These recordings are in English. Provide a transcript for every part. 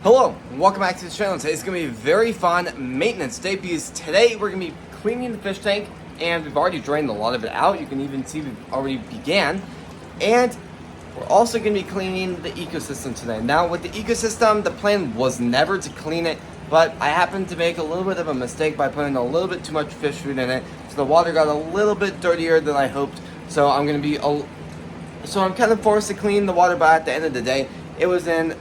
Hello, and welcome back to the channel. Today's going to be a very fun maintenance day because today we're going to be cleaning the fish tank, and we've already drained a lot of it out. You can even see we've already began. And we're also going to be cleaning the ecosystem today. Now with the ecosystem, the plan was never to clean it, but I happened to make a little bit of a mistake by putting a little bit too much fish food in it. So the water got a little bit dirtier than I hoped. So I'm kind of forced to clean the water, but at the end of the day, it was in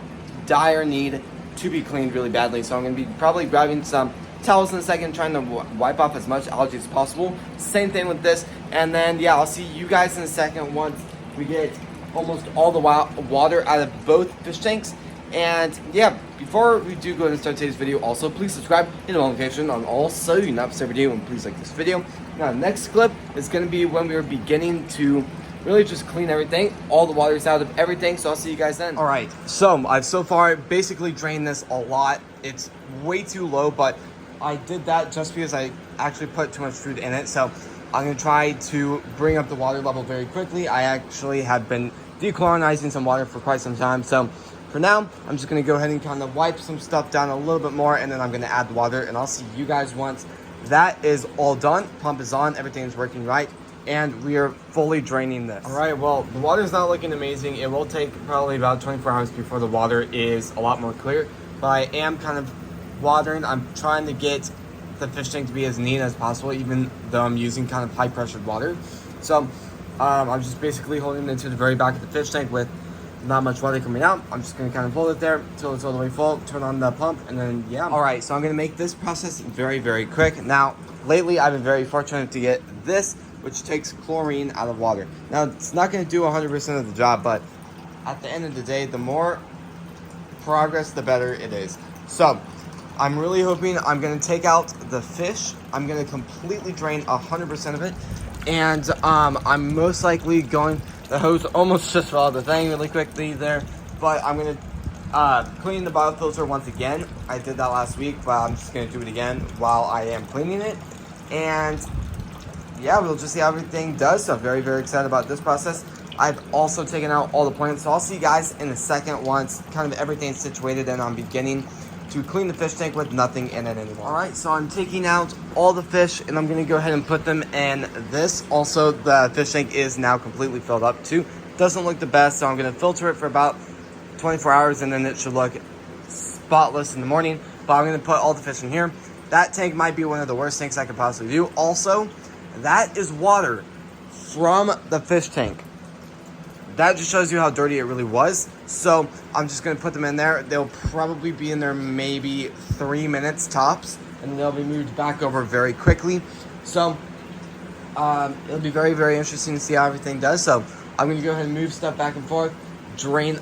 dire need to be cleaned really badly. So I'm going to be probably grabbing some towels in a second, trying to wipe off as much algae as possible. Same thing with this. And then, yeah, I'll see you guys in a second once we get almost all the water out of both fish tanks. And yeah, before we do go ahead and start today's video, also please subscribe, hit the notification on all so you not miss every video, and please like this video. Now, the next clip is going to be when we were beginning to really just clean everything. All the water's out of everything, so I'll see you guys then. All right, so I've so far basically drained this a lot. It's way too low, but I did that just because I actually put too much food in it. So I'm gonna try to bring up the water level very quickly. I actually have been dechlorinizing some water for quite some time. So for now, I'm just gonna go ahead and kind of wipe some stuff down a little bit more, and then I'm gonna add the water, and I'll see you guys once that is all done. Pump is on, everything is working right, and we are fully draining this. All right, well, the water is not looking amazing. It will take probably about 24 hours before the water is a lot more clear, but I am kind of watering. I'm trying to get the fish tank to be as neat as possible, even though I'm using kind of high pressured water. So I'm just basically holding it to the very back of the fish tank with not much water coming out. I'm just gonna kind of hold it there until it's all the way full, turn on the pump, and then yeah. All right, so I'm gonna make this process very, very quick. Now, lately I've been very fortunate to get this, which takes chlorine out of water. Now, it's not going to do 100% of the job, but at the end of the day, the more progress, the better it is. So, I'm really hoping I'm going to take out the fish. I'm going to completely drain 100% of it. And I'm most likely going, the hose almost just fell out of the thing really quickly there. But I'm going to clean the biofilter once again. I did that last week, but I'm just going to do it again while I am cleaning it. And yeah, we'll just see how everything does. So I'm very, very excited about this process. I've also taken out all the plants. So I'll see you guys in a second once kind of everything's situated and I'm beginning to clean the fish tank with nothing in it anymore. All right, so I'm taking out all the fish and I'm gonna go ahead and put them in this. Also, the fish tank is now completely filled up too. Doesn't look the best, so I'm gonna filter it for about 24 hours and then it should look spotless in the morning. But I'm gonna put all the fish in here. That tank might be one of the worst tanks I could possibly do. Also, that is water from the fish tank. That just shows you how dirty it really was. So I'm just gonna put them in there. They'll probably be in there maybe 3 minutes tops, and they'll be moved back over very quickly. So it'll be very, very interesting to see how everything does. So I'm gonna go ahead and move stuff back and forth, drain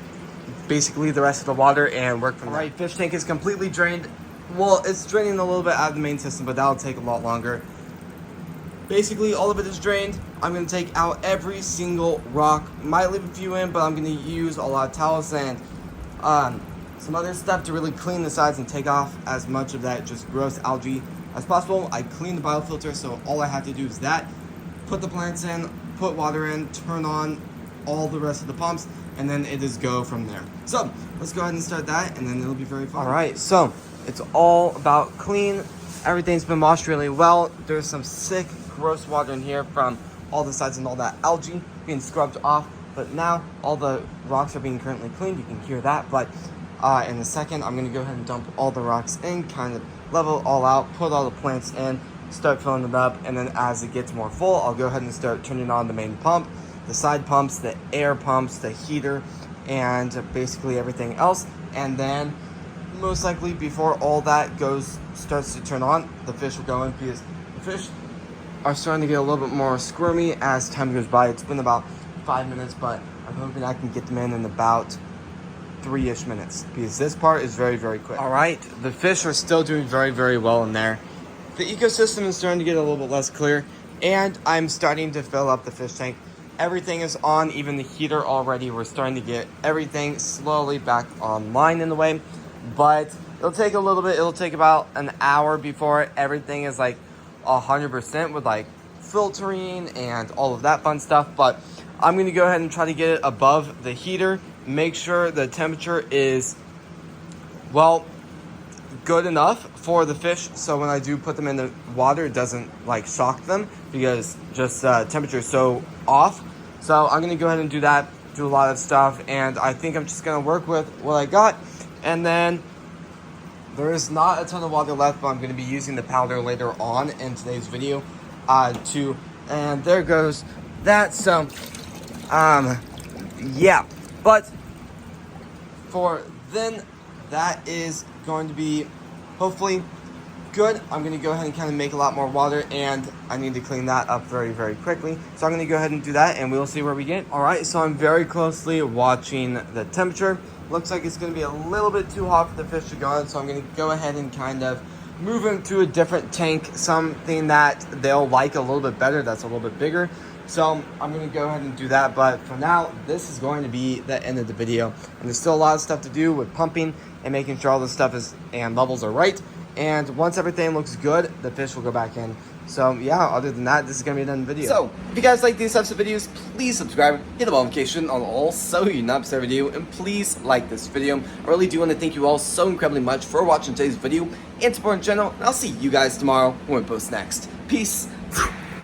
basically the rest of the water, and work from there. All right, fish tank is completely drained. Well, it's draining a little bit out of the main system, but that'll take a lot longer. Basically, all of it is drained. I'm going to take out every single rock. Might leave a few in, but I'm going to use a lot of towels and some other stuff to really clean the sides and take off as much of that just gross algae as possible. I cleaned the biofilter, so all I have to do is that. Put the plants in, put water in, turn on all the rest of the pumps, and then it is go from there. So, let's go ahead and start that, and then it'll be very fun. All right, so it's all about clean. Everything's been washed really well. There's some sick, gross water in here from all the sides and all that algae being scrubbed off. But now all the rocks are being currently cleaned. You can hear that. But in a second, I'm going to go ahead and dump all the rocks in, kind of level it all out, put all the plants in, start filling it up. And then as it gets more full, I'll go ahead and start turning on the main pump, the side pumps, the air pumps, the heater, and basically everything else. And then most likely before all that starts to turn on, the fish will go in because the fish are starting to get a little bit more squirmy as time goes by. It's been about 5 minutes, but I'm hoping I can get them in about 3-ish minutes because this part is very, very quick. All right, the fish are still doing very, very well in there. The ecosystem is starting to get a little bit less clear, and I'm starting to fill up the fish tank. Everything is on, even the heater already. We're starting to get everything slowly back online in the way. But it'll take a little bit. It'll take about an hour before everything is like 100% with like filtering and all of that fun stuff. But I'm going to go ahead and try to get it above the heater. Make sure the temperature is well, good enough for the fish, so when I do put them in the water, it doesn't like shock them because just temperature is so off. So I'm gonna go ahead and do that, do a lot of stuff, and I think I'm just gonna work with what I got. And then there is not a ton of water left, but I'm gonna be using the powder later on in today's video and there goes that. So yeah, but for then, that is going to be hopefully good. I'm going to go ahead and kind of make a lot more water, and I need to clean that up very, very quickly. So I'm going to go ahead and do that, and we'll see where we get. All right, so I'm very closely watching the temperature. Looks like it's going to be a little bit too hot for the fish to go in, so I'm going to go ahead and kind of move them to a different tank, something that they'll like a little bit better, that's a little bit bigger. So I'm going to go ahead and do that, but for now, this is going to be the end of the video. And there's still a lot of stuff to do with pumping and making sure all the stuff is and levels are right. And once everything looks good, the fish will go back in. So yeah, other than that, this is going to be the end of the video. So if you guys like these types of videos, please subscribe, hit the bell notification on all so you not miss a video, and please like this video. I really do want to thank you all so incredibly much for watching today's video and support in general. And I'll see you guys tomorrow when we post next. Peace.